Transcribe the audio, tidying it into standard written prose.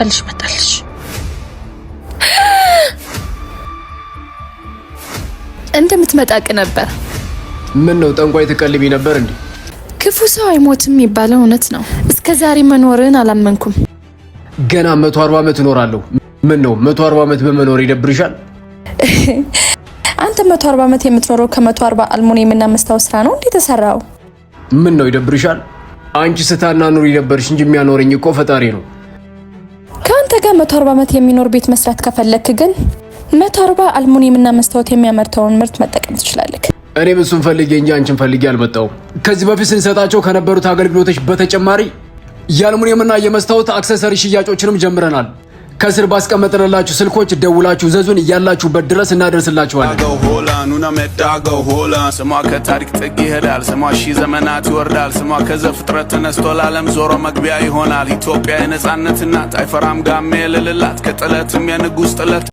መጣልሽ እንደምትመጣቅ ነበር። ምን ነው ጠንቋይ ተቀልቢ ነበር እንዴ? ክፉ ሰው አይሞትም የሚባለው እውነት ነው። እስከዛሬ መኖርን አላመንኩም። ገና 140 ዓመት እኖራለሁ። ምን ነው 140 ዓመት በመኖር ይደብርሻል? አንተ 140 ዓመት የምትኖረው ከ140 አልሙኒየም እና መስታወት ስራ ነው እንዴ ተሰራው? ምን ነው ይደብርሻል? አንቺ ስታና ኑር ይደብርሽ እንጂ የሚያኖረኝ እኮ ፈጣሪ ነው። ካንተ ጋር 140 ዓመት የሚኖር ቤት መስራት ከፈለክ ግን 140 አልሙኒየም እና መስታወት የሚያመርተውን ምርት መጠቀም ትችላለህ። እኔ እሱን ፈልጌ እንጂ አንቺን ፈልጌ አልመጣሁም። ከዚህ በፊት ስንሰጣቸው ከነበሩት አገልግሎቶች በተጨማሪ የአልሙኒየም እና የመስታወት አክሰሰሪ ሽያጮችንም ጀምረናል። ከስር ባስቀመጥንላችሁ ስልኮች ደውላችሁ ዘዙን ያላችሁበት ድረስ እናደርስላችኋለን። ስሟ ከታሪክ ጥግ ይሄዳል። ስሟ ሺህ ዘመናት ይወርዳል። ስሟ ከዘፍጥረት ተነስቶ ለዓለም ዞሮ መግቢያ ይሆናል። ኢትዮጵያ የነጻነት እናት አይፈራም ጋሜ የልልላት ከጥለትም የንጉሥ ጥለት